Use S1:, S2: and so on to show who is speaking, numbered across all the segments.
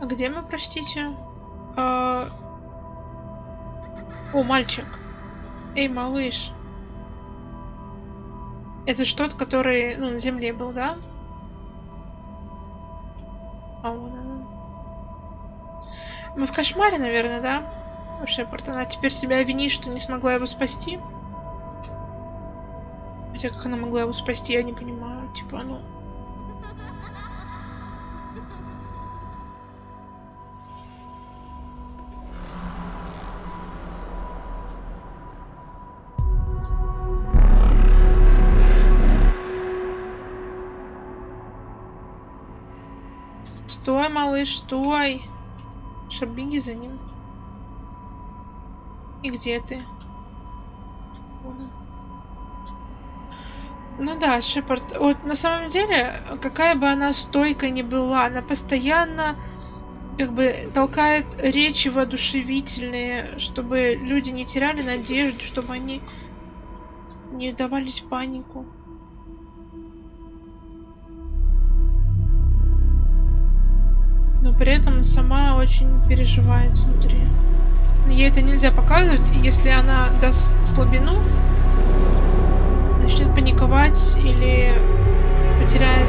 S1: А где мы, простите? О, мальчик. Эй, малыш. Это ж тот, который, ну, на земле был, да? А вон она. Мы в кошмаре, наверное, да? Шепард, она теперь себя винит, что не смогла его спасти. Хотя как она могла его спасти, я не понимаю. Типа, ну... Стой, малыш, стой! Шо, беги за ним. И где ты? Вон он. Ну да, Шепард. Вот на самом деле, какая бы она стойкая ни была, она постоянно как бы толкает речи воодушевительные, чтобы люди не теряли надежду, чтобы они не давались в панику. Но при этом сама очень переживает внутри. Но ей это нельзя показывать, и если она даст слабину, начнет паниковать или потеряет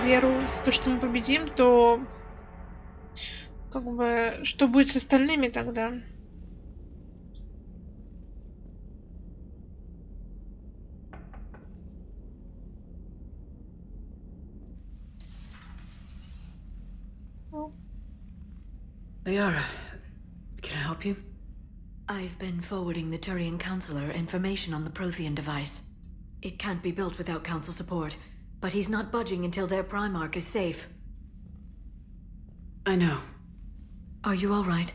S1: веру в то, что мы победим, то как бы что будет с остальными тогда?
S2: Liara, can I help you?
S3: I've been forwarding the Turian Counselor information on the Prothean device. It can't be built without Council support, but he's not budging until their Primarch is safe.
S2: I know.
S3: Are you all right?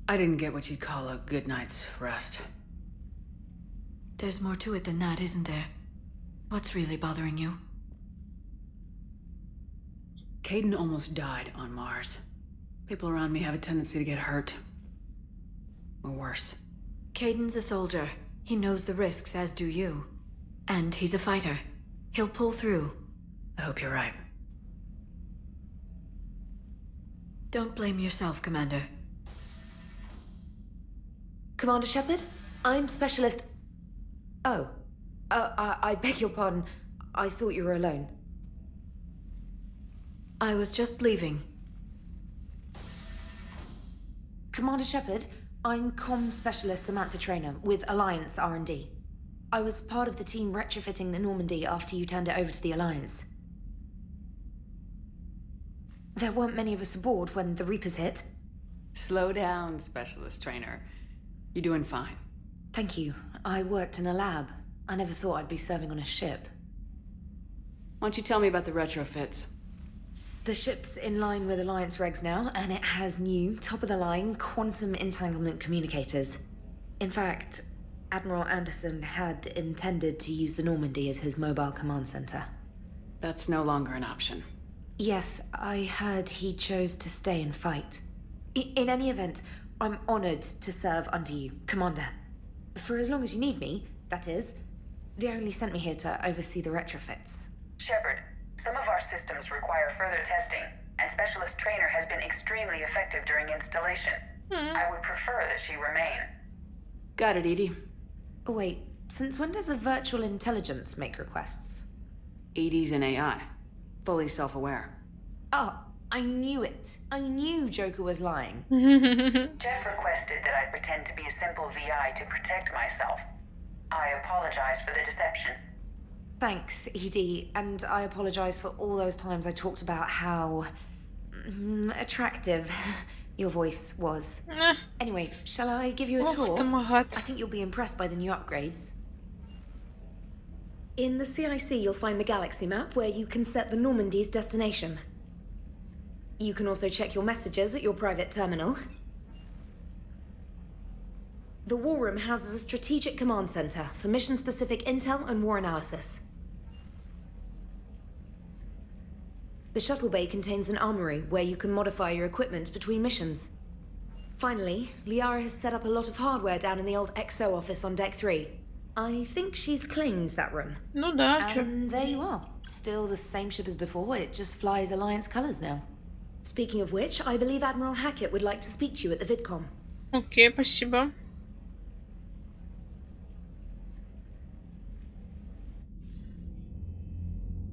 S2: I didn't get what you'd call a good night's rest.
S3: There's more to it than that, isn't there? What's really bothering you?
S2: Caden almost died on Mars. People around me have a tendency to get hurt. Or worse.
S3: Caden's a soldier. He knows the risks, as do you. And he's a fighter. He'll pull through.
S2: I hope you're right.
S3: Don't blame yourself, Commander.
S4: Commander Shepard? I'm Specialist... Oh. I beg your pardon. I thought you were alone.
S3: I was just leaving.
S4: Commander Shepard, I'm Comm Specialist Samantha Traynor with Alliance R&D. I was part of the team retrofitting the Normandy after you turned it over to the Alliance. There weren't many of us aboard when the Reapers hit.
S2: Slow down, Specialist Trainer. You're doing fine.
S4: Thank you. I worked in a lab. I never thought I'd be serving on a ship.
S2: Why don't you tell me about the retrofits?
S4: The ship's in line with Alliance regs now, and it has new, top-of-the-line quantum entanglement communicators. In fact, Admiral Anderson had intended to use the Normandy as his mobile command center.
S2: That's no longer an option.
S4: Yes, I heard he chose to stay and fight. In any event, I'm honored to serve under you, Commander. For as long as you need me, that is. They only sent me here to oversee the retrofits.
S5: Shepard, some of our systems require further testing, and Specialist Trainer has been extremely effective during installation. I would prefer that she remain.
S2: Got it, Edie.
S4: Oh, wait, since when does a virtual intelligence make requests?
S2: Edie's an AI. Fully self-aware.
S4: Oh, I knew it. I knew Joker was lying.
S5: Jeff requested that I pretend to be a simple VI to protect myself. I apologize for the deception.
S4: Thanks, Edie, and I apologize for all those times I talked about how... attractive your voice was. Anyway, shall I give you a tour? I think you'll be impressed by the new upgrades. In the CIC, you'll find the galaxy map where you can set the Normandy's destination. You can also check your messages at your private terminal. The War Room houses a strategic command center for mission-specific intel and war analysis. The shuttle bay contains an armory where you can modify your equipment between missions. Finally, Liara has set up a lot of hardware down in the old XO office on Deck 3. I think she's claimed that room.
S1: Ну да, чё.
S4: And there you are. Still the same ship as before, it just flies Alliance colors now. Speaking of which, I believe Admiral Hackett would like to speak to you at the VidCom.
S1: Окей, спасибо.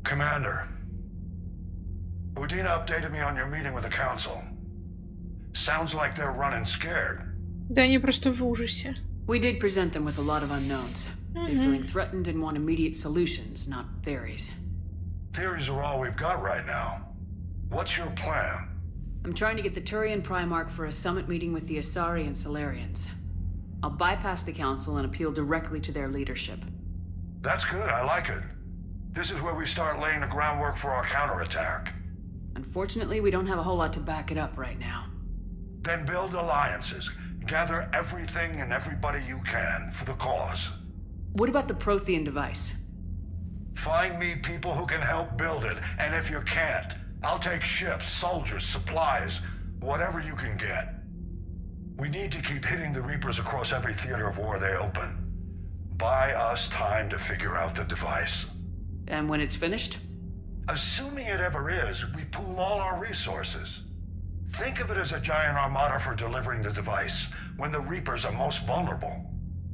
S6: Commander, Udina updated me on your meeting with the Council. Sounds like they're running scared.
S1: Да они просто в ужасе.
S2: We did present them with a lot of unknowns. They're feeling threatened and want immediate solutions, not theories.
S6: Theories are all we've got right now. What's your plan?
S2: I'm trying to get the Turian Primarch for a summit meeting with the Asari and Solarians. I'll bypass the Council and appeal directly to their leadership.
S6: That's good, I like it. This is where we start laying the groundwork for our counterattack.
S2: Unfortunately, we don't have a whole lot to back it up right now.
S6: Then build alliances. Gather everything and everybody you can for the cause.
S2: What about the Prothean device?
S6: Find me people who can help build it, and if you can't, I'll take ships, soldiers, supplies, whatever you can get. We need to keep hitting the Reapers across every theater of war they open. Buy us time to figure out the device.
S2: And when it's finished?
S6: Assuming it ever is, we pool all our resources. Think of it as a giant armada for delivering the device when the Reapers are most vulnerable.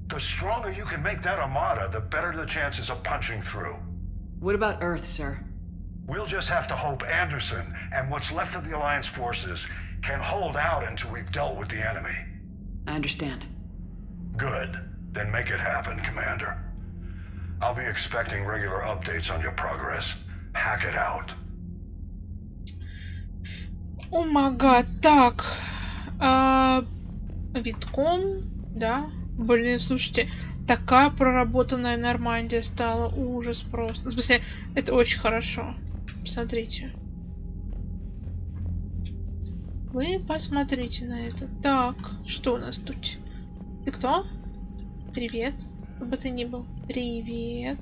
S6: The stronger you can make that armada, the better the chances of punching through.
S2: What about Earth, sir?
S6: We'll just have to hope Anderson and what's left of the Alliance forces can hold out until we've dealt with the enemy.
S2: I understand.
S6: Good. Then make it happen, Commander. I'll be expecting regular updates on your progress. Hack it out.
S1: О май гад, так. Витком, да. Блин, слушайте, такая проработанная Нормандия стала. Ужас просто. В смысле, это очень хорошо. Посмотрите. Вы посмотрите на это. Так, что у нас тут? Ты кто? Привет. Кто бы ты ни был. Привет.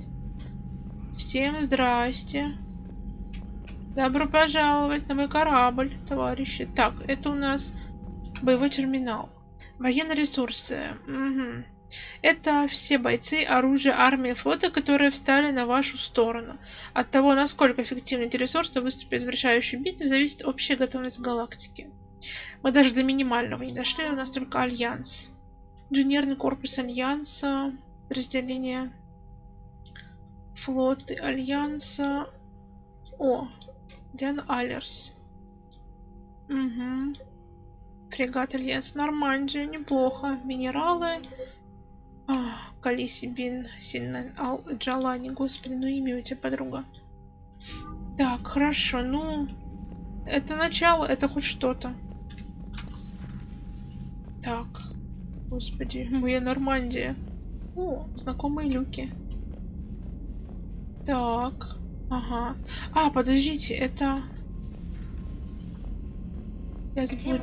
S1: Всем здрасте. Добро пожаловать на мой корабль, товарищи. Так, это у нас боевой терминал. Военные ресурсы. Угу. Это все бойцы, оружие, армии, флота, которые встали на вашу сторону. От того, насколько эффективны эти ресурсы выступят в решающей битве, зависит общая готовность галактики. Мы даже до минимального не дошли, у нас только Альянс. Инженерный корпус Альянса, разделение флоты Альянса. О, Диан Алерс. Угу. Фрегат Альянс Нормандия, неплохо. Минералы. Калиси Бин Синнан Ал Джалани. Господи, ну имя у тебя, подруга. Так, хорошо, ну... Это начало, это хоть что-то. Так. Господи, моя Нормандия. О, знакомые люки. Так. Ага. А, подождите, это... Я забыла.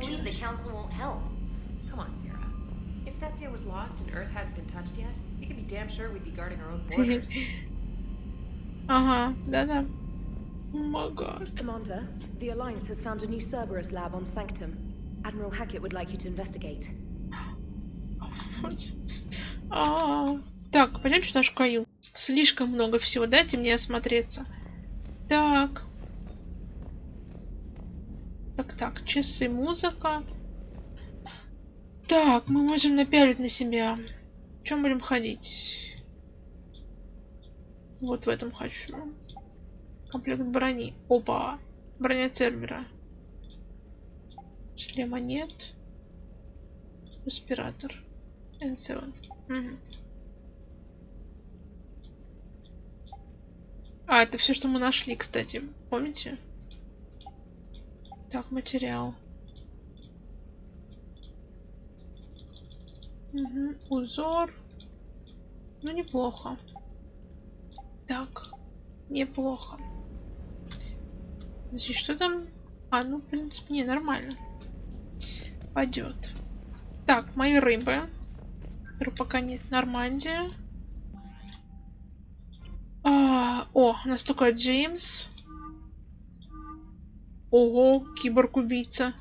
S1: Ага, да-да. Oh my God.
S4: Commander, the Alliance has found a new Cerberus lab on Sanctum. Admiral Hackett would like you to investigate.
S1: Так, пойдемте в нашу каюту. Слишком много всего, дайте мне осмотреться. Так. Так, часы, музыка. Так, мы можем напялить на себя. В чем будем ходить? Вот в этом хочу. Комплект брони. Опа. Броня Цербера. Шлема нет. Респиратор. N7. Угу. А, это все, что мы нашли, кстати. Помните? Так, материал. Угу. Узор. Ну, неплохо. Так. Неплохо. Значит, что там? А, ну, в принципе, не, нормально. Пойдет. Так, мои рыбы. Которых пока нет. Нормандия. О, у нас только Джеймс. Ого, киборг-убийца.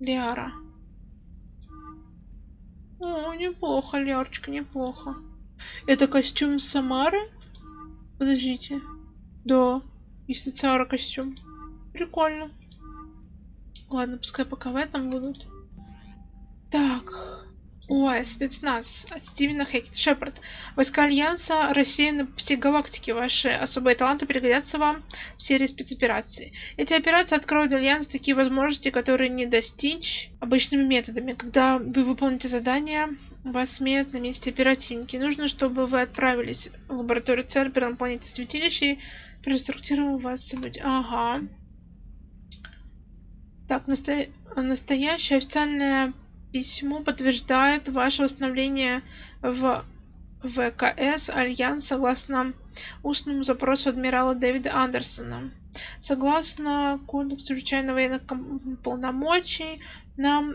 S1: Лиара. О, неплохо, Лиарочка, неплохо. Это костюм Самары? Подождите. Да, если Цара костюм. Прикольно. Ладно, пускай пока в этом будут. Так. Ой, спецназ от Стивена Шепард. Войска Альянса рассеяны по всей галактике. Ваши особые таланты пригодятся вам в серии спецопераций. Эти операции откроют Альянс такие возможности, которые не достичь обычными методами. Когда вы выполните задание, вас сменят на месте оперативники. Нужно, чтобы вы отправились в лабораторию Цербера на планете Святилища и проинструктировал вас события. Ага. Так, настоящее официальное письмо подтверждает ваше восстановление в ВКС Альянс согласно устному запросу адмирала Дэвида Андерсона. Согласно Кодексу чрезвычайно военных полномочий, вам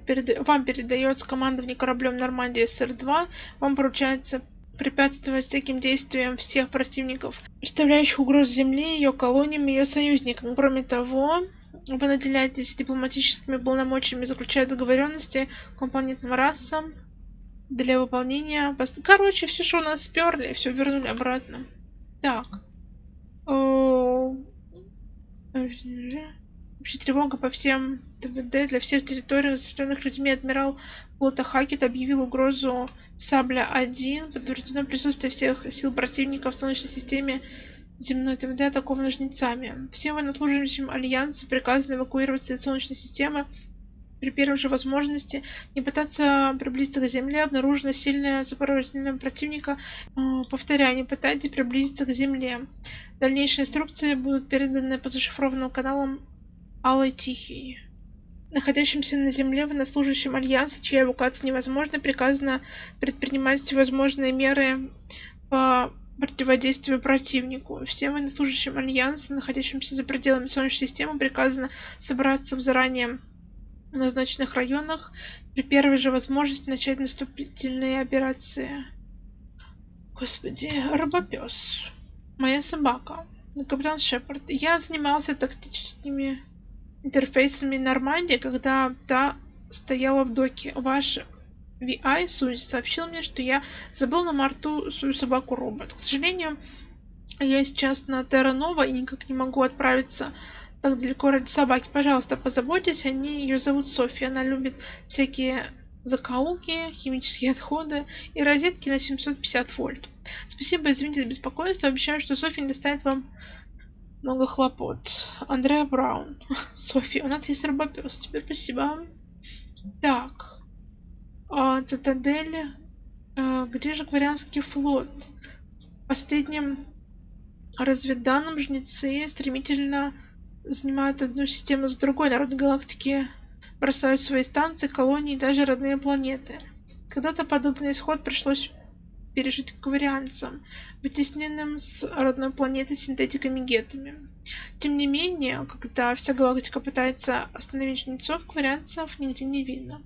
S1: передается командование кораблем Нормандия СР-2. Вам поручается препятствовать всяким действиям всех противников, представляющих угрозу Земле, ее колониям и ее союзникам. Кроме того, вы наделяетесь дипломатическими полномочиями, заключая договоренности компланетным расам для выполнения... Короче, все, что у нас сперли, все вернули обратно. Так. Общая тревога по всем ТВД для всех территорий, заселенных людьми. Адмирал флота Хакет объявил угрозу Сабля-1. Подтверждено присутствие всех сил противников в Солнечной системе земной ТВД атакованы жнецами. Всем военнослужащим Альянса приказано эвакуироваться из Солнечной системы при первой же возможности, не пытаться приблизиться к Земле. Обнаружено сильное сопровождение противника. Повторяю, не пытайтесь приблизиться к Земле. Дальнейшие инструкции будут переданы по зашифрованным каналам Алой Тихий. Находящимся на Земле военнослужащим Альянса, чья эвакуация невозможна, приказано предпринимать всевозможные меры по противодействию противнику. Всем военнослужащим Альянса, находящимся за пределами Солнечной системы, приказано собраться в заранее назначенных районах, при первой же возможности начать наступительные операции. Господи, робопес. Моя собака. Капитан Шепард. Я занимался тактическими интерфейсами Нормандии, когда та стояла в доке. Ваш VI Сузи сообщил мне, что я забыл на морту свою собаку-робот. К сожалению, я сейчас на Терра-Нова и никак не могу отправиться так далеко ради собаки. Пожалуйста, позаботьтесь о ней. Ее зовут Софья. Она любит всякие закоулки, химические отходы и розетки на 750 вольт. Спасибо, извините за беспокойство. Обещаю, что Софья не доставит вам много хлопот. Андреа Браун. Софья, у нас есть робопес. Теперь спасибо. Так. Цитадель. Где же Кварианский флот? Последним разведданным жнецы стремительно занимают одну систему за другой. Народы галактики бросают свои станции, колонии и даже родные планеты. Когда-то подобный исход пришлось пережить кварианцам, вытесненным с родной планеты синтетиками-гетами. Тем не менее, когда вся галактика пытается остановить жнецов, кварианцев нигде не видно.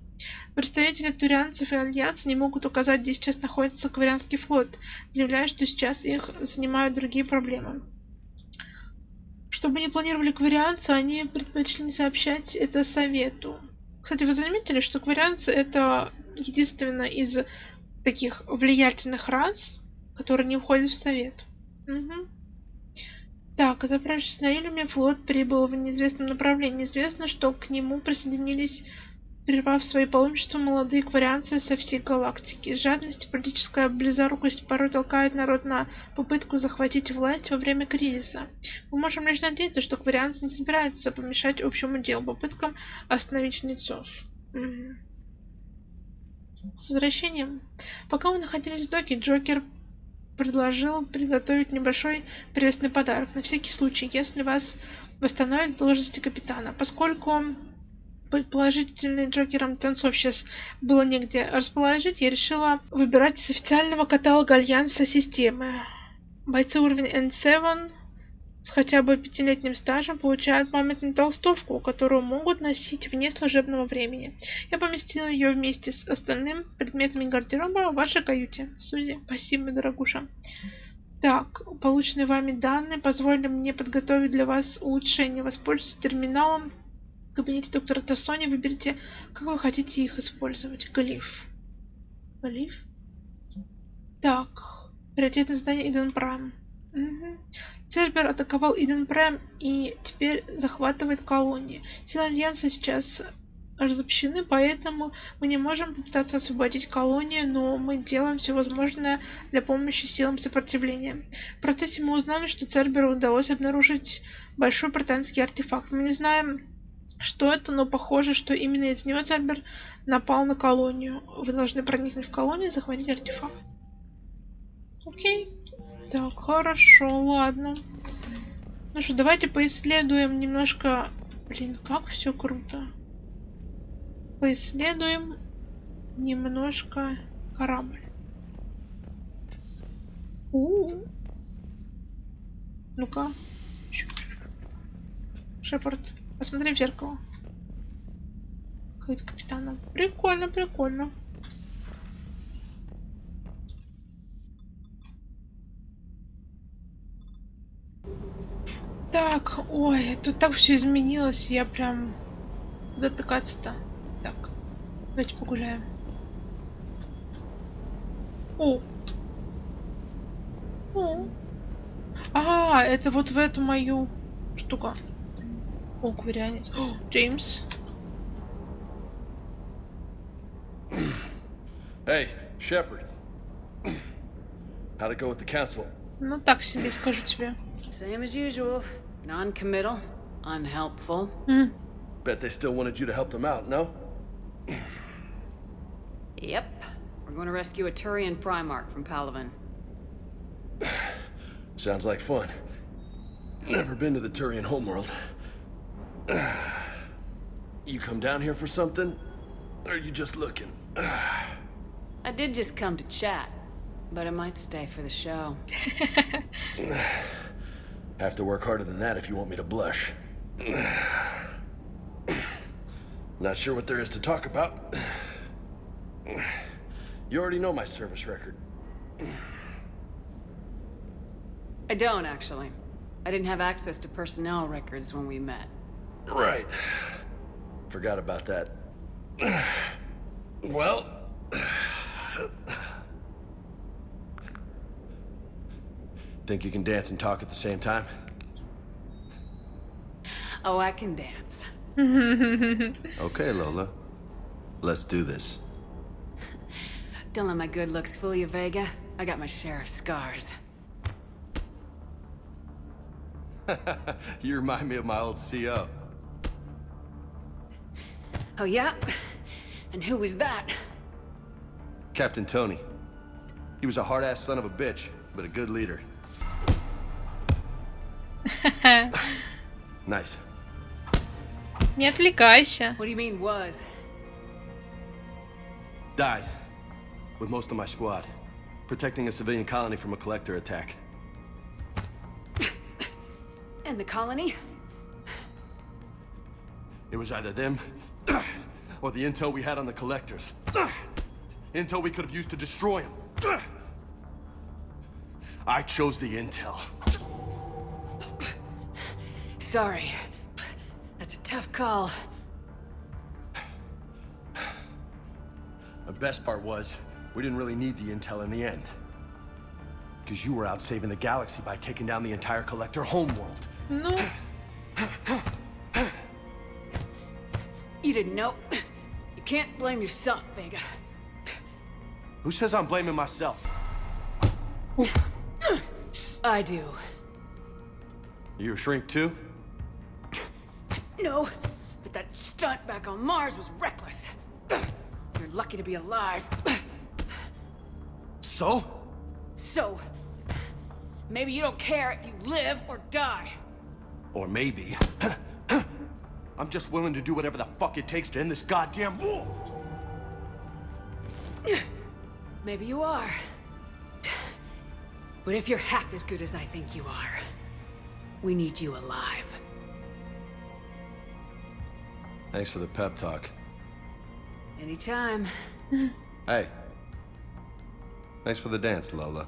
S1: Представители турианцев и Альянса не могут указать, где сейчас находится кварианский флот, заявляя, что сейчас их занимают другие проблемы. Чтобы не планировали кварианцы, они предпочли не сообщать это Совету. Кстати, вы заметили, что кварианцы — это единственная из таких влиятельных рас, которые не входят в Совет. Угу. Так, заправившись на Иллюме, флот прибыл в неизвестном направлении. Известно, что к нему присоединились, прервав свои паломничества, молодые кварианцы со всей галактики. Жадность и политическая близорукость порой толкают народ на попытку захватить власть во время кризиса. Мы можем лишь надеяться, что кварианцы не собираются помешать общему делу, попыткам остановить жнецов. Угу. С возвращением. Пока мы находились в доке, Джокер предложил приготовить небольшой приветственный подарок. На всякий случай, если вас восстановят в должности капитана. Поскольку предположительный Джокером танцов сейчас было негде расположить, я решила выбирать из официального каталога Альянса системы. Бойцы уровня N7 с хотя бы 5-летним стажем получают памятную толстовку, которую могут носить вне служебного времени. Я поместила ее вместе с остальными предметами гардероба в вашей каюте. Сузи, спасибо, дорогуша. Так, полученные вами данные позволили мне подготовить для вас улучшение. Воспользуйтесь терминалом в кабинете доктора Тассони. Выберите, как вы хотите их использовать. Глиф. Глиф? Так. Приоритетное задание Иден Прайм. Угу. Цербер атаковал Иден Прайм и теперь захватывает колонии. Силы Альянса сейчас разобщены, поэтому мы не можем попытаться освободить колонию, но мы делаем все возможное для помощи силам сопротивления. В процессе мы узнали, что Церберу удалось обнаружить большой британский артефакт. Мы не знаем, что это, но похоже, что именно из него Цербер напал на колонию. Вы должны проникнуть в колонию и захватить артефакт. Окей. Так, хорошо, ладно. Ну что, давайте поисследуем немножко... Блин, как все круто. Поисследуем немножко корабль. Ну-ка. Шепард, посмотри в зеркало. Какой-то капитан. Прикольно, прикольно. Так, ой, тут так все изменилось, я прям... Куда тыкаться-то? Так, давайте погуляем. О! А, это вот в эту мою штуку. О, ковырянец. О, Джеймс.
S7: Hey, Shepard. How'd it go with the council?
S1: Ну так себе, скажу тебе.
S2: Same as usual. Non-committal, unhelpful.
S7: Bet they still wanted you to help them out, no?
S2: Yep. We're going to rescue a Turian Primarch from Palaven.
S7: Sounds like fun. Never been to the Turian homeworld. You come down here for something? Or are you just looking?
S2: I did just come to chat, but I might stay for the show.
S7: Have to work harder than that if you want me to blush. Not sure what there is to talk about. You already know my service record.
S2: I don't, actually. I didn't have access to personnel records when we met.
S7: Right. Forgot about that. Well... Think you can dance and talk at the same time?
S2: Oh, I can dance.
S7: Okay, Lola. Let's do this.
S2: Don't let my good looks fool you, Vega. I got my share of scars.
S7: You remind me of my old CO.
S2: Oh, yeah? And who was that?
S7: Captain Tony. He was a hard-ass son of a bitch, but a good leader. Nice.
S1: Не отвлекайся.
S2: What do you mean, was?
S7: Died. With most of my squad. Protecting a civilian colony from a collector attack.
S2: And the colony?
S7: It was either them, or the intel we had on the collectors. Intel we could have used to destroy them. I chose the intel.
S2: Sorry. That's a tough call.
S7: The best part was, we didn't really need the intel in the end. Because you were out saving the galaxy by taking down the entire collector homeworld.
S1: Ну.
S2: You didn't know. You can't blame yourself, Vega.
S7: Who says I'm blaming myself?
S2: I do.
S7: You a shrink too?
S2: No, but that stunt back on Mars was reckless. You're lucky to be alive.
S7: So?
S2: So, maybe you don't care if you live or die.
S7: Or maybe... I'm just willing to do whatever the fuck it takes to end this goddamn war!
S2: Maybe you are. But if you're half as good as I think you are, we need you alive.
S7: Thanks for the pep talk.
S2: Anytime.
S7: Hey. Thanks for the dance, Lola.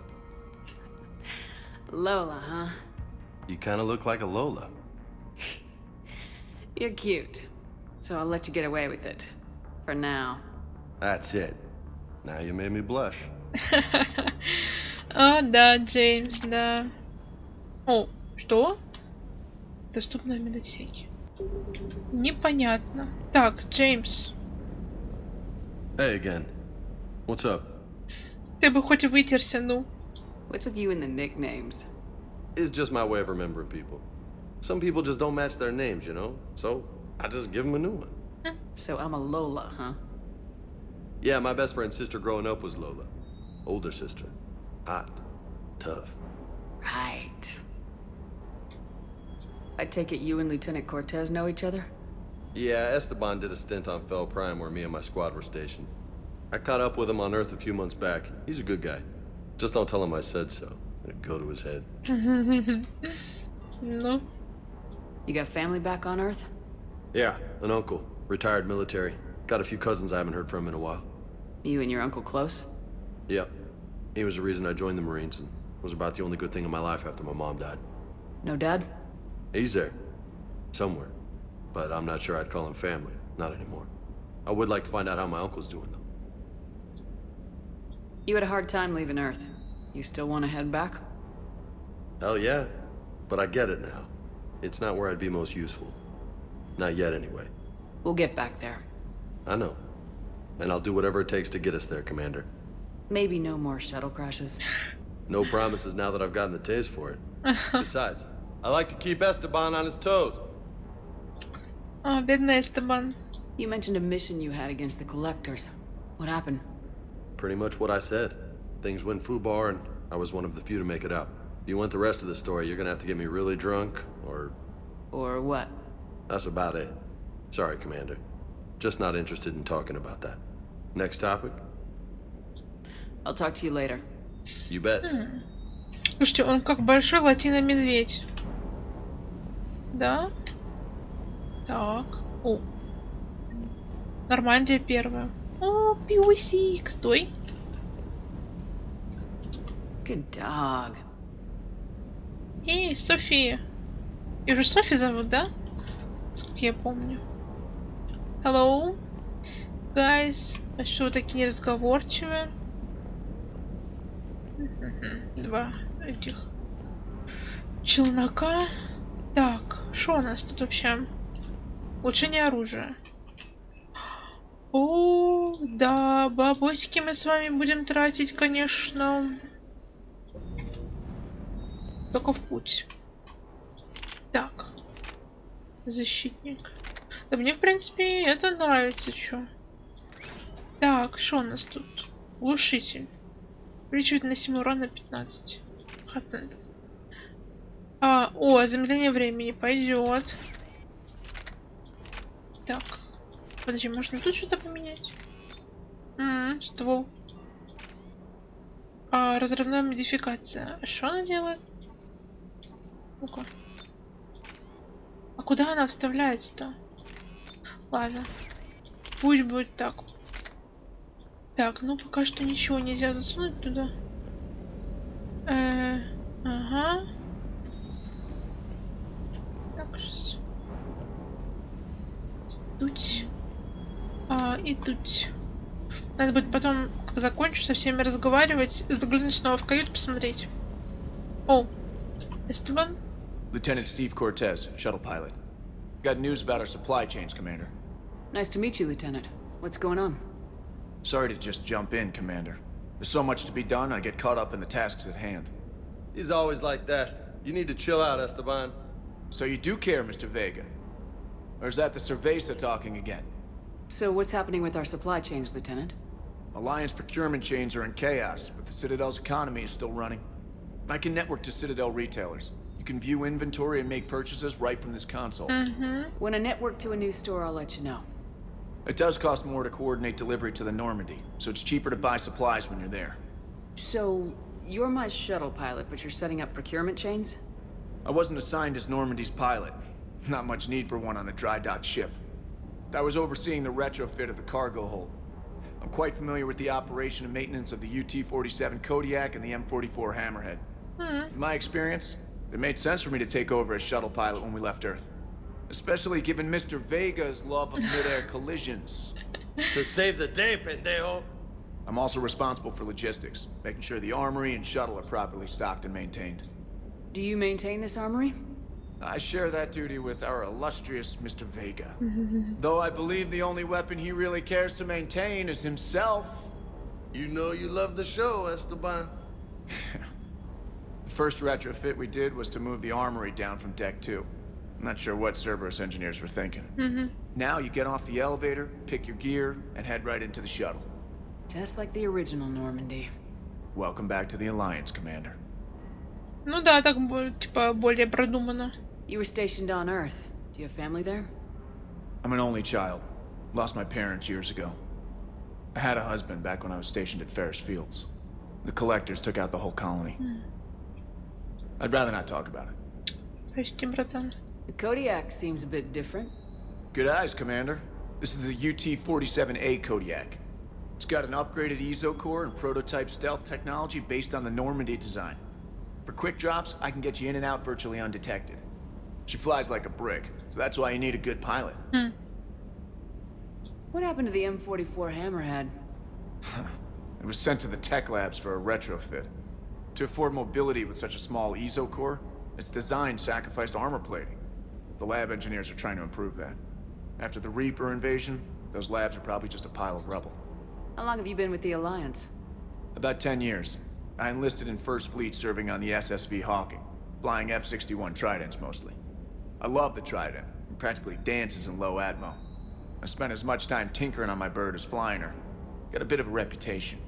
S2: Lola, huh?
S7: You kinda look like a Lola.
S2: You're cute. So I'll let you get away with it. For now.
S7: That's it. Now you made me blush.
S1: А, да, Джеймс, да. О, что? Доступно в медотсеке. Непонятно. Так, Джеймс.
S7: Hey again. What's up?
S1: Ты бы хоть вытерся, ну.
S2: What's with you and the nicknames?
S7: It's just my way of remembering people. Some people just don't match their names, you know? So I just give them a new one.
S2: So I'm a Lola, huh?
S7: Yeah, my best friend's sister growing up was Lola. Older sister. Hot. Tough.
S2: Right. I take it you and Lieutenant Cortez know each other?
S7: Yeah, Esteban did a stint on Fel Prime where me and my squad were stationed. I caught up with him on Earth a few months back. He's a good guy. Just don't tell him I said so. It'd go to his head.
S1: No.
S2: You got family back on Earth?
S7: Yeah, an uncle. Retired military. Got a few cousins I haven't heard from in a while.
S2: You and your uncle close?
S7: Yep. He was the reason I joined the Marines and was about the only good thing in my life after my mom died.
S2: No dad?
S7: He's there. Somewhere. But I'm not sure I'd call him family. Not anymore. I would like to find out how my uncle's doing, though.
S2: You had a hard time leaving Earth. You still want to head back?
S7: Hell yeah. But I get it now. It's not where I'd be most useful. Not yet, anyway.
S2: We'll get back there.
S7: I know. And I'll do whatever it takes to get us there, Commander.
S2: Maybe no more shuttle crashes.
S7: No promises now that I've gotten the taste for it. Besides, I like to keep Esteban on his toes.
S1: О, бедный Эстебан.
S2: You mentioned a mission you had against the Collectors. What happened?
S7: Pretty much what I said. Things went foobar, and I was one of the few to make it out. If you want the rest of the story, you're gonna have to get me really drunk, or...
S2: Or what?
S7: That's about it. Sorry, Commander. Just not interested in talking about that. Next topic?
S2: I'll talk to you later.
S7: You bet.
S1: Слушайте, он как большой латино-медведь. Да? Так. О. Нормандия первая. О, пиусик. Стой.
S2: Good dog.
S1: И София. Ее же Софи зовут, да? Сколько я помню. Hello, guys. А что вы такие неразговорчивые? Два этих челнока. Так, что у нас тут вообще? Улучшение оружия. О, да, бабосики мы с вами будем тратить, конечно. Только в путь. Так. Защитник. Да мне, в принципе, это нравится, чё. Так, что у нас тут? Глушитель. Увеличивает наносимый урон на 15%. О, замедление времени пойдет. Так. Подожди, можно тут что-то поменять? Ствол. Разрывная модификация. Что она делает? Ну-ка. А куда она вставляется-то? Ладно. Пусть будет так. Так, ну пока что ничего нельзя засунуть туда. Ага. Так, сейчас. Тут. И тут. Надо будет потом, как закончу, со всеми разговаривать, заглянуть снова в каюту, посмотреть. О, Эстебан.
S8: Lieutenant Steve Cortez, shuttle pilot. Got news about our supply chains, Commander.
S2: Nice to meet you, Lieutenant. What's going on?
S8: Sorry to just jump in, Commander. There's so much to be done, I get caught up in the tasks at hand.
S7: He's always like that. You need to chill out, Esteban.
S8: So you do care, Mr. Vega? Or is that the Cerveza talking again?
S2: So what's happening with our supply chains, Lieutenant?
S8: Alliance procurement chains are in chaos, but the Citadel's economy is still running. I can network to Citadel retailers. You can view inventory and make purchases right from this console.
S2: When I network to a new store, I'll let you know.
S8: It does cost more to coordinate delivery to the Normandy, so it's cheaper to buy supplies when you're there.
S2: So, you're my shuttle pilot, but you're setting up procurement chains?
S8: I wasn't assigned as Normandy's pilot. Not much need for one on a dry dock ship. I was overseeing the retrofit of the cargo hold. I'm quite familiar with the operation and maintenance of the UT-47 Kodiak and the M44 Hammerhead. In my experience, it made sense for me to take over as shuttle pilot when we left Earth. Especially given Mr. Vega's love of mid-air collisions.
S7: To save the day, pendejo.
S8: I'm also responsible for logistics, making sure the armory and shuttle are properly stocked and maintained.
S2: Do you maintain this armory?
S8: I share that duty with our illustrious Mr. Vega. Though I believe the only weapon he really cares to maintain is himself.
S7: You know you love the show, Esteban.
S8: The first retrofit we did was to move the armory down from Deck 2. I'm not sure what Cerberus engineers were thinking. Now you get off the elevator, pick your gear, and head right into the shuttle.
S2: Just like the original Normandy.
S8: Welcome back to the Alliance, Commander.
S1: Ну да, так типа более продумано.
S2: You were stationed on Earth. Do you have family there?
S8: I'm an only child. Lost my parents years ago. I had a husband back when I was stationed at Ferris Fields. The collectors took out the whole colony. I'd rather not talk about it.
S1: Прости, братан.
S2: The Kodiak seems a bit different.
S8: Good eyes, Commander. This is the UT-47A Kodiak. It's got an upgraded EZO core and prototype stealth technology based on the Normandy design. For quick drops, I can get you in and out virtually undetected. She flies like a brick, so that's why you need a good pilot.
S2: What happened to the M44 Hammerhead?
S8: It was sent to the tech labs for a retrofit. To afford mobility with such a small EZO core, its design sacrificed armor plating. The lab engineers are trying to improve that. After the Reaper invasion, those labs are probably just a pile of rubble.
S2: How long have you been with the Alliance?
S8: About 10 years. I enlisted in First Fleet serving on the SSV Hawking, flying F-61 Tridents mostly. I love the Trident, and practically dances in low atmo. I spent as much time tinkering on my bird as flying her. Got a bit of a reputation.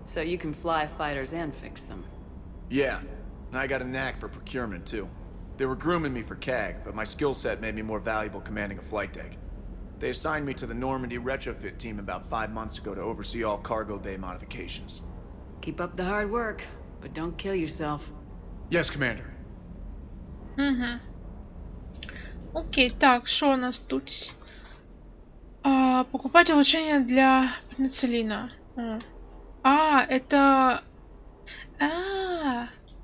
S2: So you can fly fighters and fix them.
S8: Yeah, and I got a knack for procurement too. They were grooming me for CAG, but my skill set made me more valuable commanding a flight deck. They assigned me to the Normandy retrofit team about 5 months ago to oversee all cargo bay modifications.
S2: Keep up the hard work, but don't kill yourself.
S8: Yes, Commander.
S1: Окей, так, что у нас тут? Покупать улучшения для пенициллина. Это...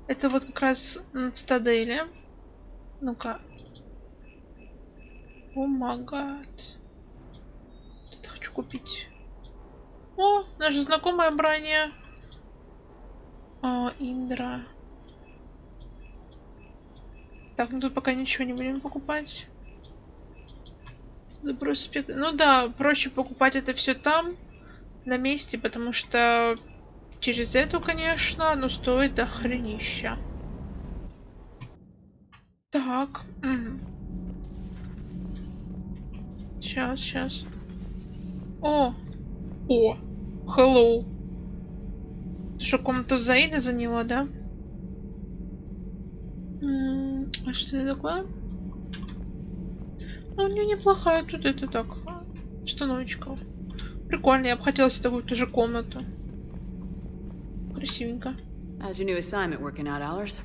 S1: это вот как раз на цитадели. Ну-ка. О май гад. Это хочу купить. О, наша знакомая броня. Индра. Так, ну тут пока ничего не будем покупать. Ну да, проще покупать это все там, на месте, потому что через эту, конечно, оно стоит до хренища. Так. Сейчас. О! Hello. Что, комнату Заида заняла, да? А что это такое? Ну, у нее неплохая тут это так. Установочка. Прикольно, я бы хотела себе такую тоже комнату. Красивенько.
S2: How's your new assignment working out, Allers?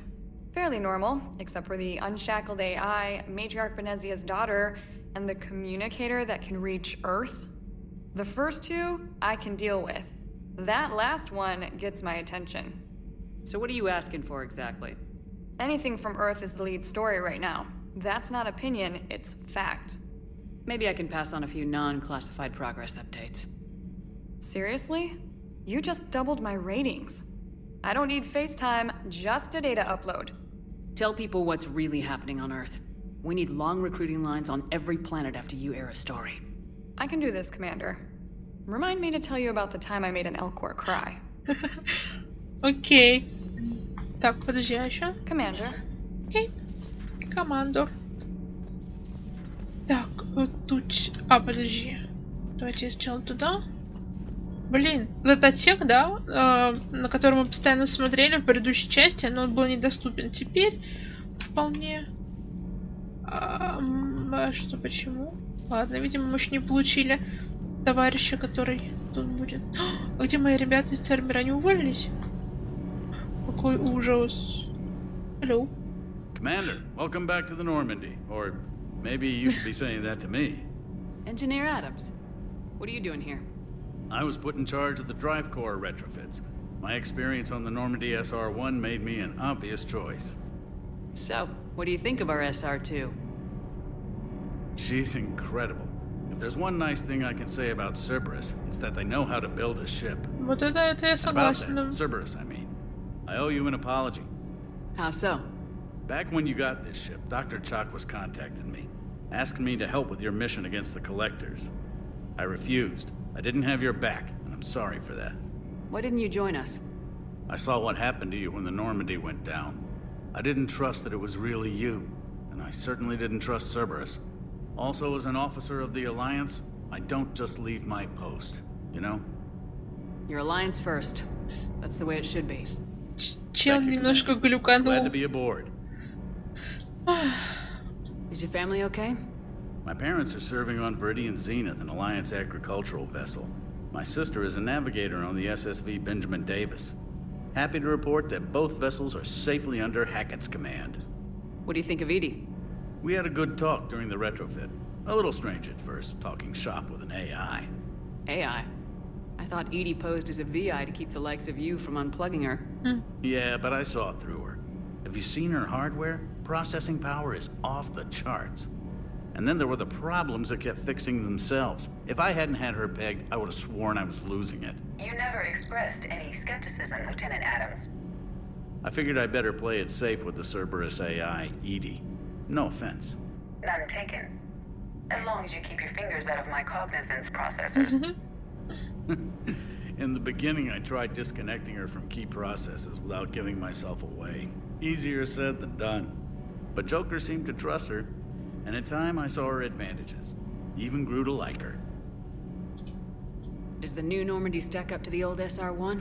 S9: Fairly normal, except for the unshackled AI, Matriarch Benezia's daughter, and the communicator that can reach Earth. The first two, I can deal with. That last one gets my attention.
S2: So what are you asking for exactly?
S9: Anything from Earth is the lead story right now. That's not opinion, it's fact.
S2: Maybe I can pass on a few non-classified progress updates.
S9: Seriously? You just doubled my ratings. I don't need FaceTime, just a data upload.
S2: Tell people what's really happening on Earth. We need long recruiting lines on every planet after you air a story.
S9: I can do this, Commander. Remind me to tell you about the time I made an Elcor cry.
S1: Окей. Так, подожди, а еще?
S9: Commander.
S1: Окей. Командор. Так, вот тут... подожди. Давайте сначала туда. Блин, вот этот отсек, да, на котором мы постоянно смотрели в предыдущей части, но он был недоступен. Теперь вполне... что, почему? Ладно, видимо, мы еще не получили товарища, который тут будет. А где мои ребята из Цербера? Они уволились? Какой ужас. Hello.
S10: Commander, welcome back to the Normandy. Or maybe you should be saying that to me.
S2: Engineer Adams, what are you doing here?
S10: I was put in charge of the drive core retrofits. My experience on the Normandy SR-1 made me an obvious choice.
S2: So, what do you think of our SR-2?
S10: She's incredible. If If there's one nice thing I can say about Cerberus, it's that they know how to build a ship.
S1: Вот это я согласен.
S10: About that, Cerberus, I mean. I owe you an apology.
S2: How so?
S10: Back when you got this ship, Dr. Chalk was contacting me, asking me to help with your mission against the Collectors. I refused. I didn't have your back, and I'm sorry for that.
S2: Why didn't you join us?
S10: I saw what happened to you when the Normandy went down. I didn't trust that it was really you, and I certainly didn't trust Cerberus. Also, as an officer of the Alliance, I don't just leave my post, you know?
S2: Your Alliance first. That's the way it should be.
S1: Чел немножко глюканул.
S10: Glad to be aboard.
S2: Is your family okay?
S10: My parents are serving on Viridian Zenith, an Alliance agricultural vessel. My sister is a navigator on the SSV Benjamin Davis. Happy to report that both vessels are safely under Hackett's command.
S2: What do you think of Edie?
S10: We had a good talk during the retrofit. A little strange at first, talking shop with an AI.
S2: AI? I thought Edie posed as a VI to keep the likes of you from unplugging her.
S10: Yeah, but I saw through her. Have you seen her hardware? Processing power is off the charts. And then there were the problems that kept fixing themselves. If I hadn't had her pegged, I would have sworn I was losing it.
S5: You never expressed any skepticism, Lieutenant Adams.
S10: I figured I'd better play it safe with the Cerberus AI, Edie. No offense.
S5: None taken. As long as you keep your fingers out of my cognizance processors.
S10: In the beginning, I tried disconnecting her from key processes without giving myself away. Easier said than done. But Joker seemed to trust her, and in time I saw her advantages. Even grew to like her.
S2: Does the new Normandy stack up to the old SR-1?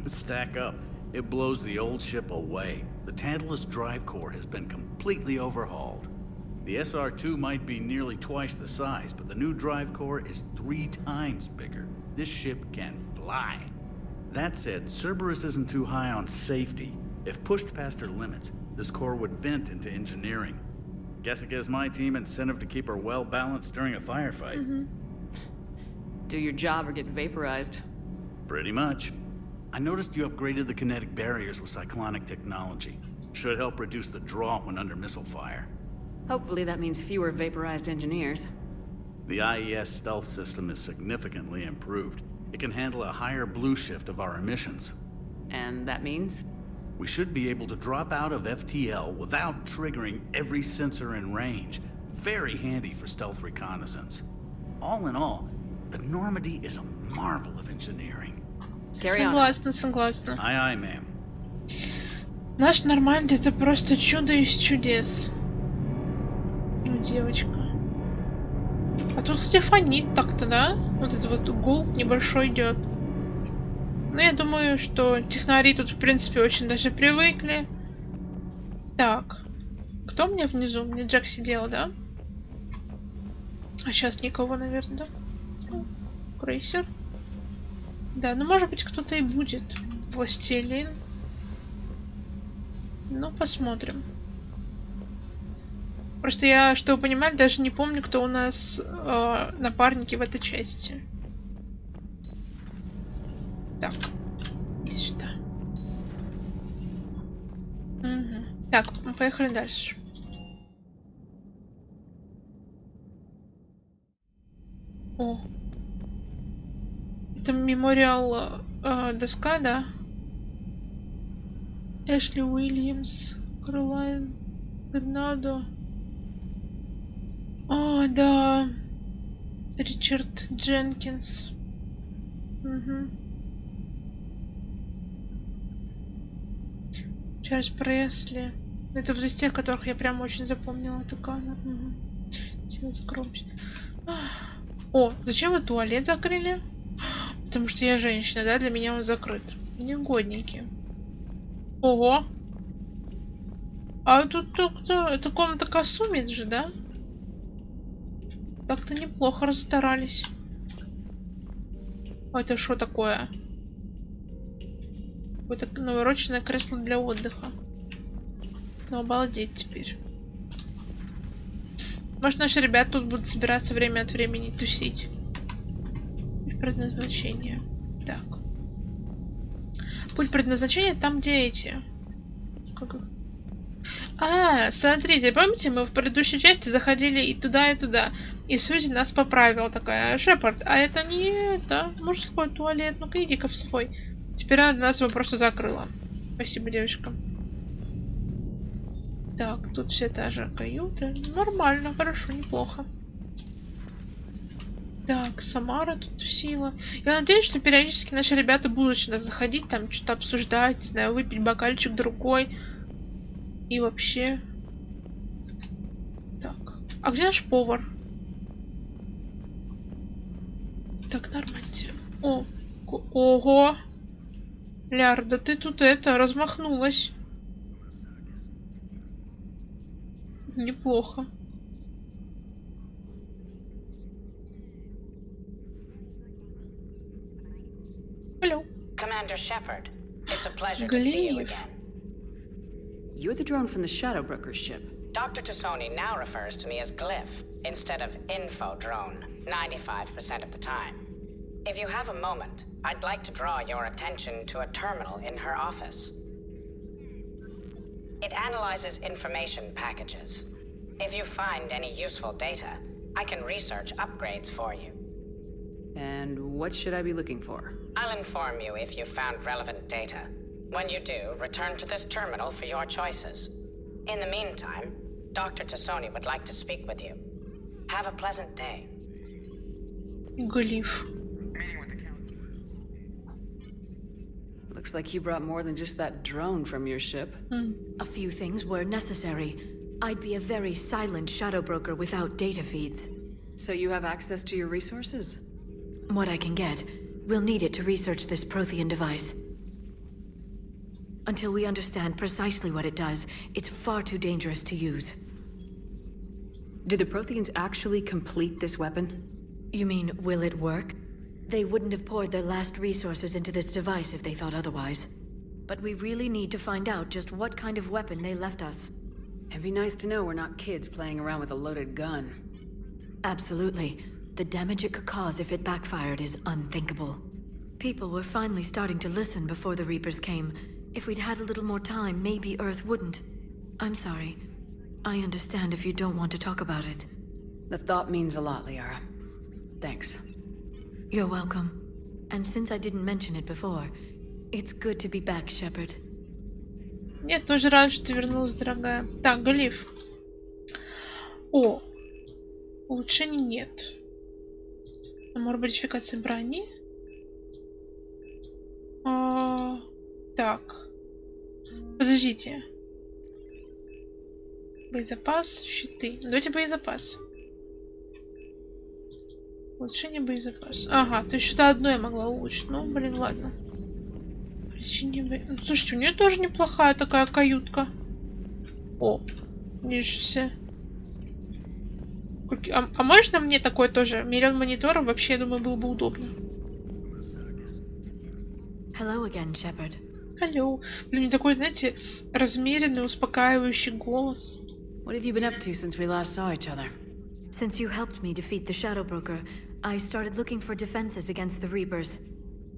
S10: Stack up. It blows the old ship away. The Tantalus drive core has been completely overhauled. The SR-2 might be nearly twice the size, but the new drive core is 3 times bigger. This ship can fly. That said, Cerberus isn't too high on safety. If pushed past her limits, this core would vent into engineering. Guess it gives my team incentive to keep her well balanced during a firefight.
S2: Do your job or get vaporized.
S10: Pretty much. I noticed you upgraded the kinetic barriers with cyclonic technology. Should help reduce the draw when under missile fire.
S2: Hopefully that means fewer vaporized engineers.
S10: The IES stealth system is significantly improved. It can handle a higher blue shift of our emissions.
S2: And that means?
S10: We should be able to drop out of FTL without triggering every sensor in range. Very handy for stealth reconnaissance. All in all, the Normandy is a marvel of engineering.
S1: Согласна.
S10: Aye, ma'am.
S1: Наш Нормандия — это просто чудо из чудес. Ну, девочка. А тут, кстати, фонит так-то, да? Вот этот вот гул небольшой идет. Ну, я думаю, что технари тут, в принципе, очень даже привыкли. Так. Кто у меня внизу? Мне Джек сидела, да? А сейчас никого, наверное, да? Ну, крейсер. Да, ну, может быть, кто-то и будет. Властелин. Ну, посмотрим. Просто я, что вы понимали, даже не помню, кто у нас напарники в этой части. Так. Иди сюда. Угу. Так, мы поехали дальше. О. Это мемориал доска, да? Эшли Уильямс, Каролайн, Бернардо. О, да. Ричард Дженкинс. Угу. Чарльз Пресли. Это вот из тех, которых я прям очень запомнила. Такая. Угу. О, зачем вы туалет закрыли? Потому что я женщина, да? Для меня он закрыт. Негодники. Ого. А тут кто? Это комната Касумит же, да? Так-то неплохо расстарались. А это что такое? Какое-то навороченное кресло для отдыха. Ну, обалдеть теперь. Может, наши ребята тут будут собираться время от времени тусить. Предназначение. Так. Пульт предназначения там, где эти. Как... Смотрите, помните, мы в предыдущей части заходили и туда, и Сьюзи нас поправила, такая: Шепард, а это не это, мужской туалет, ну-ка иди-ка в свой. Теперь она нас его просто закрыла. Спасибо, девочка. Так, тут все та же каюта. Нормально, хорошо, неплохо. Так, Самара тут тусила. Я надеюсь, что периодически наши ребята будут сюда заходить, там что-то обсуждать, не знаю, выпить бокальчик другой. И вообще... Так, а где наш повар? Так, нормально. Ого! Ляр, да ты тут размахнулась. Неплохо. Hello.
S11: Commander Shepard, it's a pleasure to see you again.
S2: You're the drone from the Shadow Broker's ship.
S11: Dr. Tassoni now refers to me as Glyph instead of Info Drone 95% of the time. If you have a moment, I'd like to draw your attention to a terminal in her office. It analyzes information packages. If you find any useful data, I can research upgrades for you.
S2: And what should I be looking for?
S11: I'll inform you if you found relevant data. When you do, return to this terminal for your choices. In the meantime, Dr. Tassoni would like to speak with you. Have a pleasant day.
S1: Глиф.
S2: Looks like you brought more than just that drone from your ship.
S3: A few things were necessary. I'd be a very silent shadow broker without data feeds.
S2: So you have access to your resources?
S3: What I can get. We'll need it to research this Prothean device. Until we understand precisely what it does, it's far too dangerous to use.
S2: Did the Protheans actually complete this weapon?
S3: You mean, will it work? They wouldn't have poured their last resources into this device if they thought otherwise. But we really need to find out just what kind of weapon they left us.
S2: It'd be nice to know we're not kids playing around with a loaded gun.
S3: Absolutely. The damage it could cause if it backfired is unthinkable. People were finally starting to listen before the Reapers came. If we'd had a little more time, maybe Earth wouldn't. I'm sorry. I understand if you don't want to talk about it.
S2: The thought means a lot, Liara. Thanks.
S3: You're welcome. And since I didn't mention it before, it's good to be back, Shepard.
S1: Я тоже рад, что ты вернулась, дорогая. Так, Глиф. О, улучшений нет. Может, модификация брони? Так. Подождите. Боезапас, щиты. Давайте боезапас. Улучшение боезапаса. Ага, то есть что-то одно я могла улучшить. Ну, блин, ладно. Ну, слушайте, у нее тоже неплохая такая каютка. О, ничего. А можно мне такой тоже? Миллион мониторов вообще, я думаю, было бы удобно.
S3: Hello again, Shepard.
S1: Алло. Блин, такой, знаете, размеренный, успокаивающий голос.
S2: What have you been up to since we last saw each other?
S3: Since you helped me defeat the Shadow Broker, I started looking for defenses against the Reapers.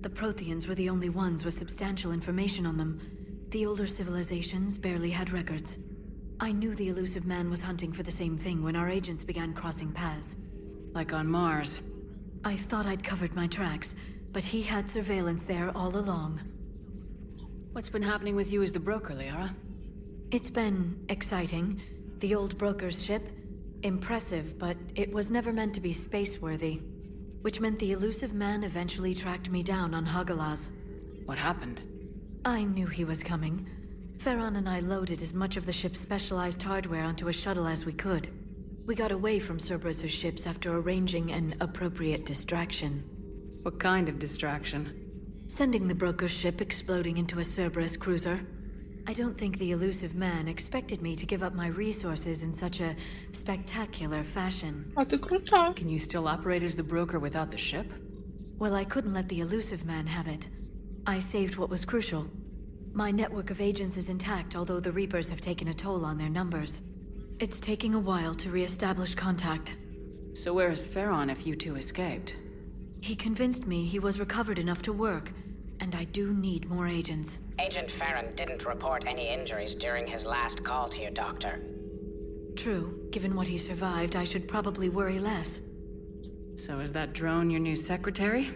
S3: The Protheans were the only ones with substantial information on them. The older civilizations barely had records. I knew the elusive man was hunting for the same thing when our agents began crossing paths.
S2: Like on Mars.
S3: I thought I'd covered my tracks, but he had surveillance there all along.
S2: What's been happening with you as the broker, Liara?
S3: It's been exciting. The old broker's ship, impressive, but it was never meant to be space-worthy. Which meant the elusive man eventually tracked me down on Hagalaz.
S2: What happened?
S3: I knew he was coming. Farron and I loaded as much of the ship's specialized hardware onto a shuttle as we could. We got away from Cerberus' ships after arranging an appropriate distraction.
S2: What kind of distraction?
S3: Sending the broker's ship exploding into a Cerberus cruiser. I don't think the elusive man expected me to give up my resources in such a spectacular fashion.
S1: А ты крута.
S2: Can you still operate as the broker without the ship?
S3: Well, I couldn't let the elusive man have it. I saved what was crucial. My network of agents is intact, although the Reapers have taken a toll on their numbers. It's taking a while to re-establish contact.
S2: So where is Farron if you two escaped?
S3: He convinced me he was recovered enough to work, and I do need more agents.
S11: Agent Farron didn't report any injuries during his last call to you, Doctor.
S3: True. Given what he survived, I should probably worry less.
S2: So is that drone your new secretary?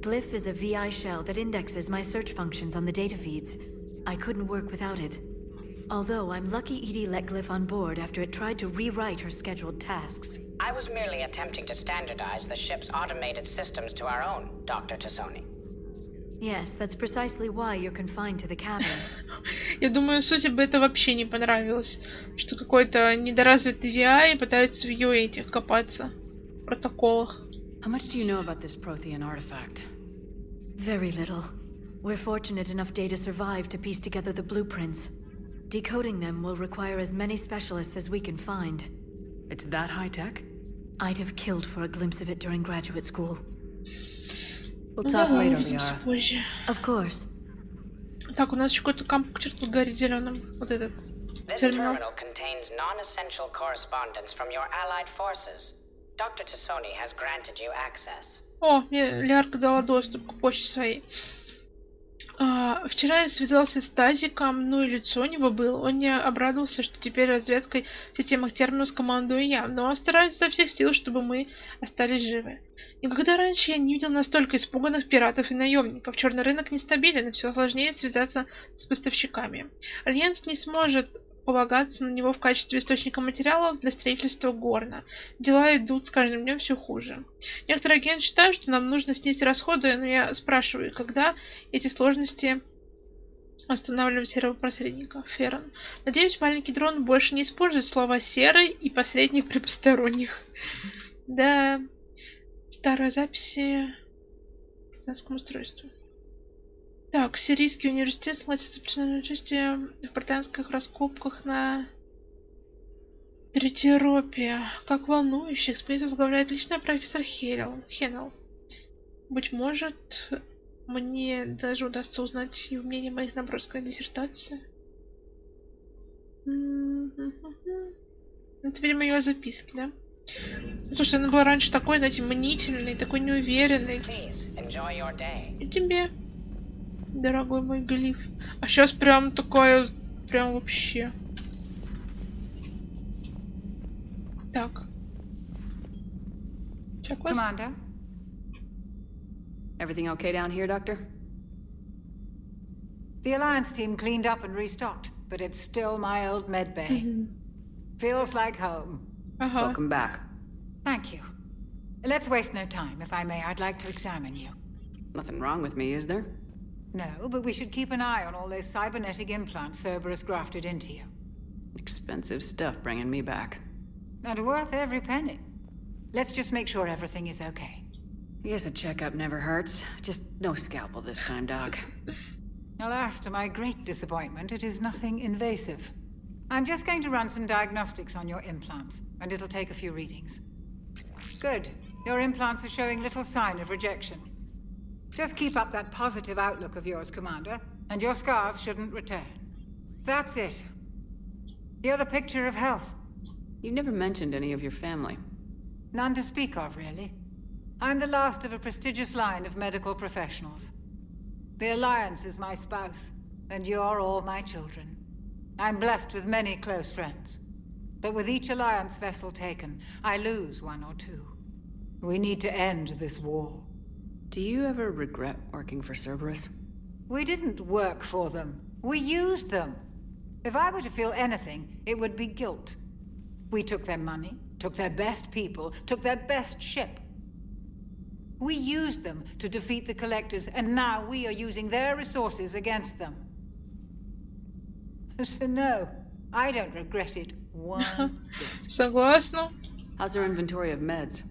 S3: Glyph is a VI shell that indexes my search functions on the data feeds. I couldn't work without it. Although I'm lucky Edie let Glyph on board after it tried to rewrite her scheduled tasks.
S11: I was merely attempting to standardize the ship's automated systems to our own, Dr. Tassoni.
S3: Yes, that's precisely why you're confined to the cabin.
S1: Я думаю, Сузе бы это вообще не понравилось. Что какой-то недоразвитый VI пытается в ее этих копаться. В протоколах.
S2: How much do you know about this Prothean artifact?
S3: Very little. We're fortunate enough Data survived to piece together the blueprints. Decoding them will require as many specialists as we can find.
S2: It's that high-tech?
S3: I'd have killed for a glimpse of it during graduate school.
S2: We'll talk later,
S1: увидимся
S2: Liara.
S1: позже.
S3: Of course.
S1: Так, у нас еще какой-то компьютер тут горит зеленым. Вот этот.
S11: This terminal contains non-essential correspondence from your allied forces. Dr. Tassoni has granted you access.
S1: О, мне Лярка дала доступ к почте своей. Вчера я связался с Тазиком, ну и лицо у него было. Он не обрадовался, что теперь разведкой в системах терминус командую я, но стараюсь изо всех сил, чтобы мы остались живы. Никогда раньше я не видел настолько испуганных пиратов и наемников. Черный рынок нестабилен, и все сложнее связаться с поставщиками. Альянс не сможет полагаться на него в качестве источника материалов для строительства горна. Дела идут с каждым днем все хуже. Некоторые агенты считают, что нам нужно снизить расходы, но я спрашиваю, когда эти сложности останавливаем серого посредника. Феррон. Надеюсь, маленький дрон больше не использует слова «серый» и «посредник» при посторонних. Да. Старые записи к британскому устройству. Так, Сирийский университет согласится принять участие в британских раскопках на Третьеропе. Как волнующе. Экспедицию возглавляет лично профессор Хеннел. Быть может, мне даже удастся узнать и мнение моих набросков диссертации. Это, видимо, ее записки, да? Слушай, она была раньше такой, знаете, мнительной, такой неуверенной. И тебе, дорогой мой глиф. А сейчас прям такая, прям вообще. Так. Checklist.
S2: Commander. Everything okay down here, Doctor?
S12: The Alliance team cleaned up and restocked, but it's still my old med bay. Feels like home.
S2: Welcome back.
S12: Thank you. Let's waste no time. If I may, I'd like to examine you.
S2: Nothing wrong with me, is there?
S12: No, but we should keep an eye on all those cybernetic implants Cerberus grafted into you.
S2: Expensive stuff bringing me back.
S12: And worth every penny. Let's just make sure everything is okay.
S2: I guess a checkup never hurts. Just no scalpel this time, Doc.
S12: Alas, to my great disappointment, it is nothing invasive. I'm just going to run some diagnostics on your implants, and it'll take a few readings. Good. Your implants are showing little sign of rejection. Just keep up that positive outlook of yours, Commander, and your scars shouldn't return. That's it. You're the picture of health.
S2: You never mentioned any of your family.
S12: None to speak of, really. I'm the last of a prestigious line of medical professionals. The Alliance is my spouse, and you're all my children. I'm blessed with many close friends. But with each Alliance vessel taken, I lose one or two. We need to end this war.
S2: Do you ever regret working for Cerberus?
S12: We didn't work for them. We used them. If I were to feel anything, it would be guilt. We took their money, took their best people, took their best ship. We used them to defeat the Collectors, and now we are using their resources against them. So no, I don't regret it one bit.
S1: Согласна.
S2: How's our inventory of meds?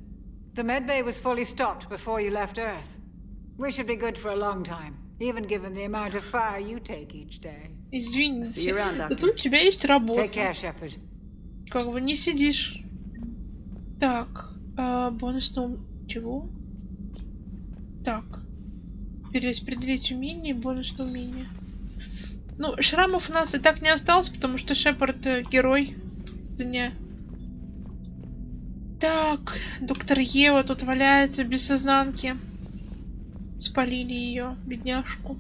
S12: The medbay was fully stocked before you left Earth. We should be good for a long time, even given the amount of fire you take each day.
S1: Извините, да тут у тебя есть работа.
S12: Take care, Shepard.
S1: Как бы не сидишь. Так, бонусного... Чего? Так. Перераспределить умение, бонусное умение. Ну, шрамов у нас и так не осталось, потому что Шепард герой дня. Так, доктор Ева тут валяется без сознанки. Спалили ее, бедняжку.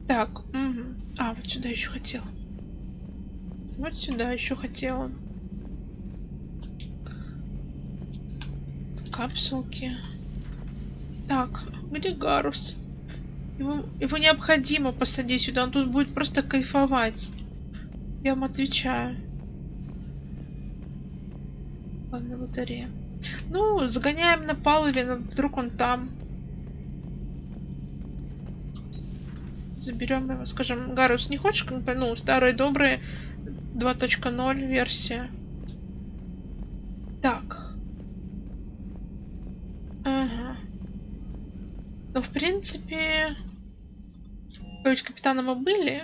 S1: Так, угу. А, вот сюда еще хотела. Вот сюда еще хотела. Капсулки. Так, где Гарус? Его необходимо посадить сюда, он тут будет просто кайфовать. Я вам отвечаю. Главное, батарея. Ну, загоняем на палубе, но вдруг он там. Заберем его, скажем, Гарус, не хочешь, как бы, ну, старые добрые 2.0 версия. Так. Ага. Ну, в принципе... Ведь капитана мы были.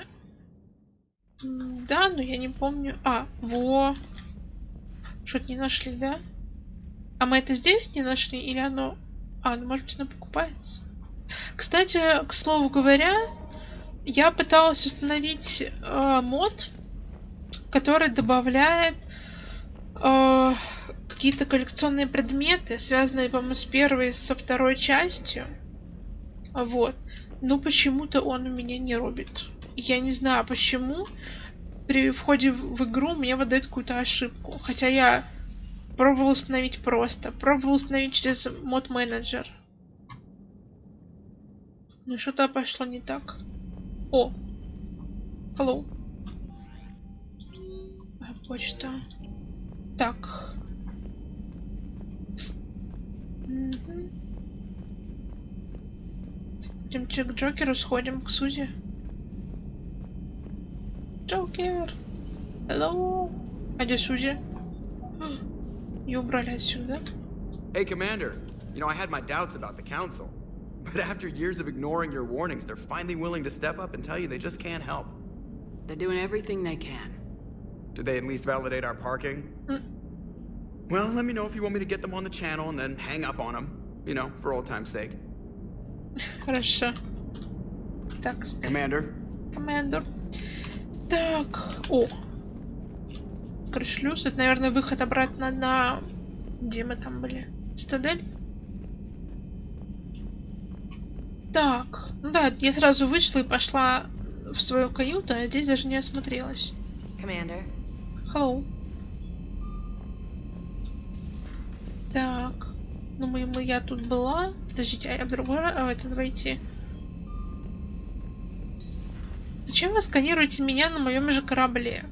S1: Да, но я не помню. А, во. Что-то не нашли, да? А мы это здесь не нашли? Или оно... А, ну, может быть, оно покупается? Кстати, к слову говоря, я пыталась установить мод, который добавляет какие-то коллекционные предметы, связанные, по-моему, с первой и со второй частью. Вот. Но почему-то он у меня не робит. Я не знаю, почему при входе в игру мне выдает какую-то ошибку. Хотя я пробовала установить просто. Пробовала установить через мод-менеджер. Ну что-то пошло не так. О! Hello. Почта. Так. Угу. Идемте к Джокеру, сходим к Сузи. Джокер! Hello! А где Сузи? Ее убрали отсюда.
S13: Hey, Commander. You know, I had my doubts about the Council. But after years of ignoring your warnings, they're finally willing to step up and tell you they just can't help.
S2: They're doing everything they can.
S13: Did they at least validate our parking? Well, let me know if you want me to get them on the channel and then hang up on them. You know, for old time's sake.
S1: Хорошо. Так,
S13: Commander.
S1: Коммандер. Так. О. Крышлюз. Это, наверное, выход обратно на... Где мы там были? Стадель? Так. Ну да, я сразу вышла и пошла в свою каюту, а здесь даже не осмотрелась.
S4: Commander.
S1: Hello. Так. Ну, я тут была. Подождите, а я в другой раз... А, это давайте... Зачем вы сканируете меня на моем же корабле?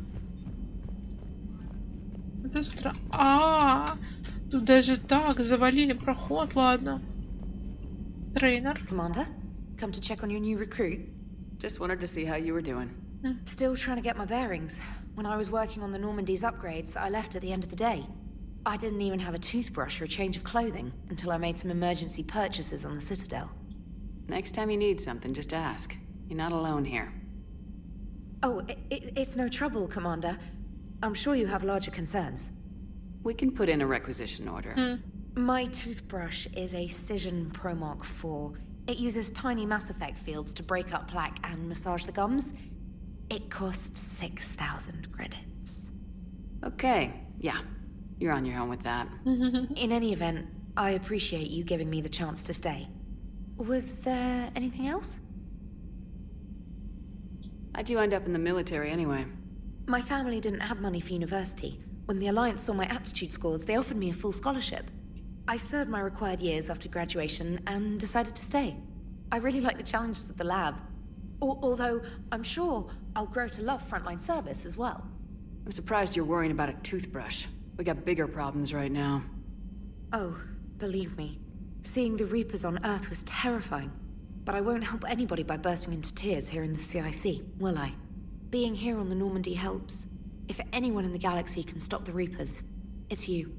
S1: Это странно. Тут даже так завалили проход, ладно. Трейнер.
S4: Commander, come to check on your new recruit.
S2: Just wanted to see how you were doing.
S4: Still trying to get my bearings. When I was working on the Normandy's upgrades, I left at the end of the day. I didn't even have a toothbrush or a change of clothing until I made some emergency purchases on the Citadel.
S2: Next time you need something, just ask. You're not alone here.
S4: Oh, it's no trouble, Commander. I'm sure you have larger concerns.
S2: We can put in a requisition order.
S4: My toothbrush is a Cision Pro Mark IV. It uses tiny Mass Effect fields to break up plaque and massage the gums. It costs 6,000 credits.
S2: Okay, yeah. You're on your own with that.
S4: In any event, I appreciate you giving me the chance to stay. Was there anything else?
S2: How'd you end up in the military anyway?
S4: My family didn't have money for university. When the Alliance saw my aptitude scores, they offered me a full scholarship. I served my required years after graduation and decided to stay. I really like the challenges of the lab. Although, I'm sure I'll grow to love frontline service as well.
S2: I'm surprised you're worrying about a toothbrush. We got bigger problems right now.
S4: Oh, believe me. Seeing the Reapers on Earth was terrifying. But I won't help anybody by bursting into tears here in the CIC, will I? Being here on the Normandy helps. If anyone in the galaxy can stop the Reapers, it's you.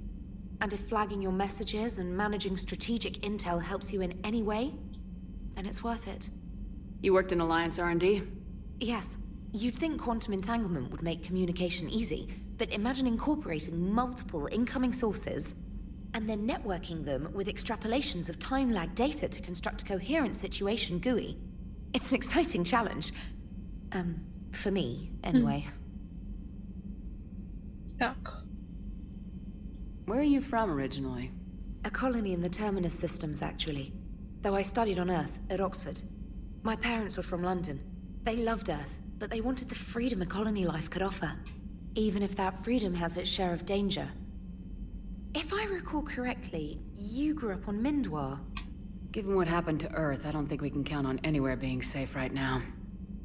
S4: And if flagging your messages and managing strategic intel helps you in any way, then it's worth it.
S2: You worked in Alliance R&D?
S4: Yes. You'd think quantum entanglement would make communication easy, but imagine incorporating multiple incoming sources and then networking them with extrapolations of time-lag data to construct a coherent situation GUI. It's an exciting challenge. For me, anyway.
S1: Так.
S2: Where are you from originally?
S4: A colony in the Terminus systems, actually. Though I studied on Earth, at Oxford. My parents were from London. They loved Earth, but they wanted the freedom a colony life could offer, even if that freedom has its share of danger. If I recall correctly, you grew up on Mindwar.
S2: Given what happened to Earth, I don't think we can count on anywhere being safe right now.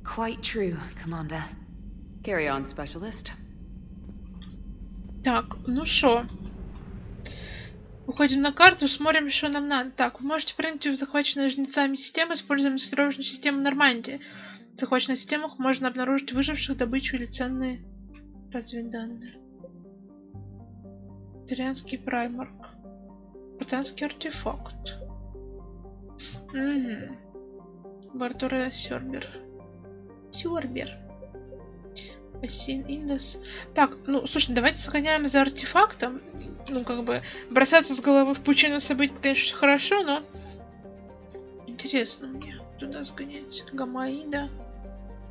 S4: Quite true, Commander.
S2: Carry on, Specialist.
S1: Так, ну шо. Уходим на карту, смотрим, что нам надо. Так, вы можете проникнуть в захваченные жнецами системы, используя маскировочную систему Нормандии. В захваченных системах можно обнаружить выживших, добычу или ценные разведданные. Итальянский праймарк. Британский артефакт. Бартура Сёрбер. Бассейн Индус. Так, ну, слушай, давайте сгоняем за артефактом. Ну, как бы, бросаться с головы в пучину событий, конечно, хорошо, но... Интересно мне туда сгонять. Гамаида.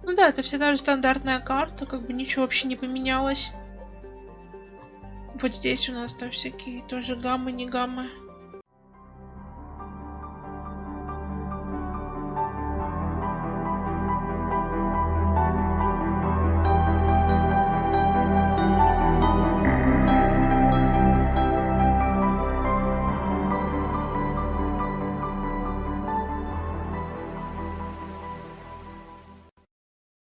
S1: Ну да, это всегда же стандартная карта, как бы ничего вообще не поменялось. Вот здесь у нас там всякие тоже гаммы, не гаммы.